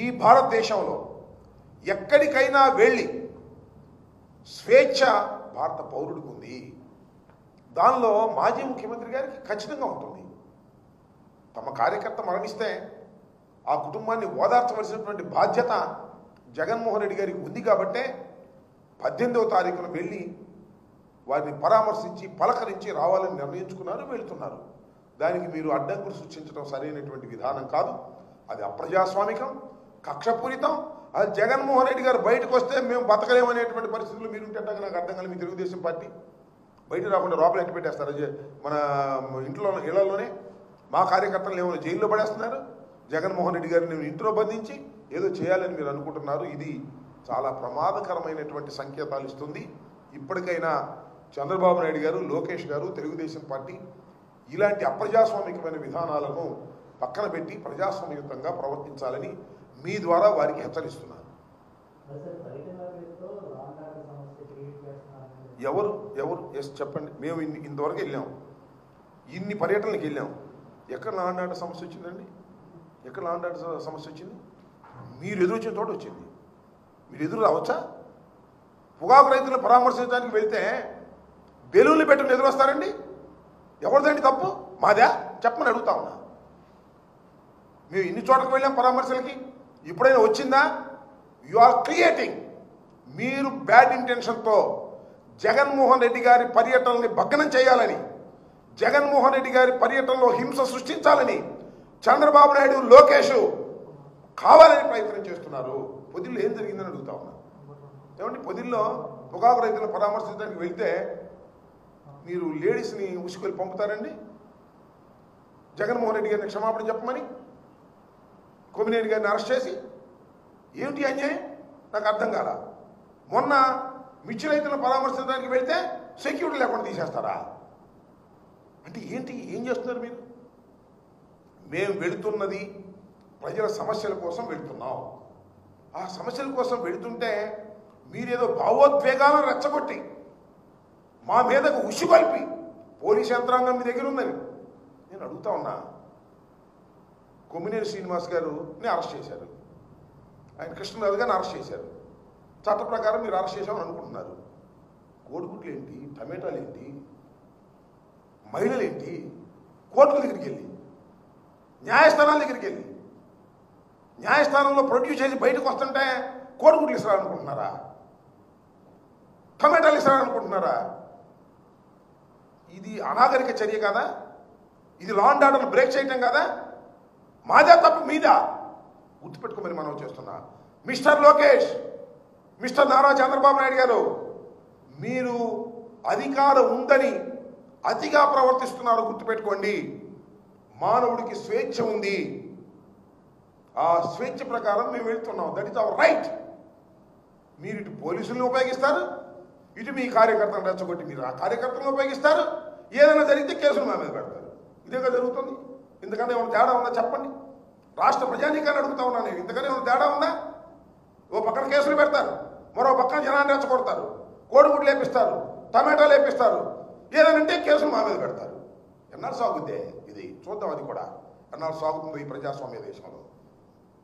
ఈ భారతదేశంలో ఎక్కడికైనా వెళ్ళి స్వేచ్ఛ భారత పౌరుడికి ఉంది. దానిలో మాజీ ముఖ్యమంత్రి గారికి ఖచ్చితంగా ఉంటుంది. తమ కార్యకర్త మరణిస్తే ఆ కుటుంబాన్ని ఓదార్చవలసినటువంటి బాధ్యత జగన్మోహన్ రెడ్డి గారికి ఉంది కాబట్టే 18వ తారీఖున వెళ్ళి వారిని పరామర్శించి పలకరించి రావాలని నిర్ణయించుకున్నారు, వెళుతున్నారు. దానికి మీరు అడ్డంకులు సృష్టించడం సరైనటువంటి విధానం కాదు. అది అప్రజాస్వామికం, కక్షపూరితం. అది జగన్మోహన్ రెడ్డి గారు బయటకు వస్తే మేము బతకలేమనేటువంటి పరిస్థితులు మీరుంటే నాకు అర్థం కాదు. మీ తెలుగుదేశం పార్టీ బయట రాకుండా లోపల ఎట్టి పెట్టేస్తారు. మన ఇళ్లలోనే మా కార్యకర్తలు ఏమైనా జైల్లో పడేస్తున్నారు. జగన్మోహన్ రెడ్డి గారిని ఇంట్లో బంధించి ఏదో చేయాలని మీరు అనుకుంటున్నారు. ఇది చాలా ప్రమాదకరమైనటువంటి సంకేతాలు ఇస్తుంది. ఇప్పటికైనా చంద్రబాబు నాయుడు గారు, లోకేష్ గారు, తెలుగుదేశం పార్టీ ఇలాంటి అప్రజాస్వామికమైన విధానాలను పక్కన పెట్టి ప్రజాస్వామ్యయుతంగా ప్రవర్తించాలని మీ ద్వారా వారికి హెచ్చరిస్తున్నారు. ఎవరు ఎస్ చెప్పండి. మేము ఇంతవరకు వెళ్ళాం, ఇన్ని పర్యటనలకు వెళ్ళాం. ఎక్కడ లాండ్ ఆర్డర్ సమస్య వచ్చిందండి? ఎక్కడ లాండ్ ఆర్డర్ సమస్య వచ్చింది? మీరు ఎదురు వచ్చిన తోట వచ్చింది. మీరు ఎదురు రావచ్చా? పొగాకు రైతులను పరామర్శించడానికి వెళ్తే బెలూన్లు పెట్టుకుని ఎదురు వస్తారండి. ఎవరిదండి తప్పు? మాదా? చెప్పమని అడుగుతా ఉన్నా. మేము ఇన్ని చోట్లకు వెళ్ళాం పరామర్శలకి, ఇప్పుడైనా వచ్చిందా? You are creating. మీరు బ్యాడ్ ఇంటెన్షన్తో జగన్మోహన్ రెడ్డి గారి పర్యటనని భగ్నం చేయాలని, జగన్మోహన్ రెడ్డి గారి పర్యటనలో హింస సృష్టించాలని చంద్రబాబు నాయుడు, లోకేష్ కావాలని ప్రయత్నం చేస్తున్నారు. పొదిల్లో ఏం జరిగిందని అడుగుతా ఉన్నా. ఏమంటే పొదిల్లో పొగాకు రైతులను పరామర్శించడానికి వెళ్తే మీరు లేడీస్ని ఉసుకొని పంపుతారండి? జగన్మోహన్ రెడ్డి గారిని క్షమాపణ చెప్పమని కొమ్మినేని గారిని అరెస్ట్ చేసి ఏమిటి అన్యాయం? నాకు అర్థం కాల. మొన్న మిర్చి రైతులను పరామర్శించడానికి వెళ్తే సెక్యూరిటీ లేకుండా తీసేస్తారా? అంటే ఏంటి, ఏం చేస్తున్నారు మీరు? మేము వెళుతున్నది ప్రజల సమస్యల కోసం వెళుతున్నాం. ఆ సమస్యల కోసం వెళుతుంటే మీరేదో భావోద్వేగాలను రెచ్చగొట్టి మా మీదకు ఉసిగొల్పి పోలీస్ యంత్రాంగం మీ దగ్గర ఉందని నేను అడుగుతా ఉన్నా. కొమ్మినేని శ్రీనివాస్ గారిని అరెస్ట్ చేశారు, ఆయన కృష్ణరాజు గారిని అరెస్ట్ చేశారు. చట్ట ప్రకారం మీరు అరెస్ట్ చేశామని అనుకుంటున్నారు. కోడిగుడ్లు ఏంటి, టమాటాలు ఏంటి, మహిళలు ఏంటి? కోర్టుల దగ్గరికి వెళ్ళి, న్యాయస్థానాల దగ్గరికి వెళ్ళి, న్యాయస్థానంలో ప్రొడ్యూస్ చేసి బయటకు వస్తుంటే కోడిగుడ్లు ఇస్తారనుకుంటున్నారా? టమాటాలు ఇస్తారనుకుంటున్నారా? ఇది అనాగరిక చర్య కాదా? ఇది లా అండ్ ఆర్డర్ బ్రేక్ చేయటం కాదా? మాదా తప్పు, మీదా? గుర్తుపెట్టుకోమని మనం చేస్తున్నా. మిస్టర్ లోకేష్, మిస్టర్ నారా చంద్రబాబు నాయుడు గారు, మీరు అధికారం ఉందని అతిగా ప్రవర్తిస్తున్నారు. గుర్తుపెట్టుకోండి. మానవుడికి స్వేచ్ఛ ఉంది. ఆ స్వేచ్ఛ ప్రకారం మేము వెళ్తున్నాం. That is our right. మీరు ఇటు పోలీసులను ఉపయోగిస్తారు, ఇటు మీ కార్యకర్తలను రెచ్చగొట్టి మీరు ఆ కార్యకర్తలను ఉపయోగిస్తారు. ఏదైనా జరిగితే కేసులు మా మీద పెడతారు. ఇదేగా జరుగుతుంది. ఇంతకన్నా ఏమైనా తేడా ఉందా చెప్పండి. రాష్ట్ర ప్రజానీకాన్ని అడుగుతా ఉన్నా నేను. ఇంతకన్నా ఏమైనా తేడా ఉందా? ఓ పక్కన కేసులు పెడతారు, మరో పక్కన జనాన్ని రెచ్చగొడతారు, కోడిగుడ్లు లేపిస్తారు, టమాటాలు లేపిస్తారు. ఏదనంటే కేసులు మా మీద పెడతారు. ఎన్నాళ్ళు సాగుద్దే ఇది? చూద్దాం. అది కూడా ఎన్నాళ్ళు సాగుతుందో ఈ ప్రజాస్వామ్య దేశంలో.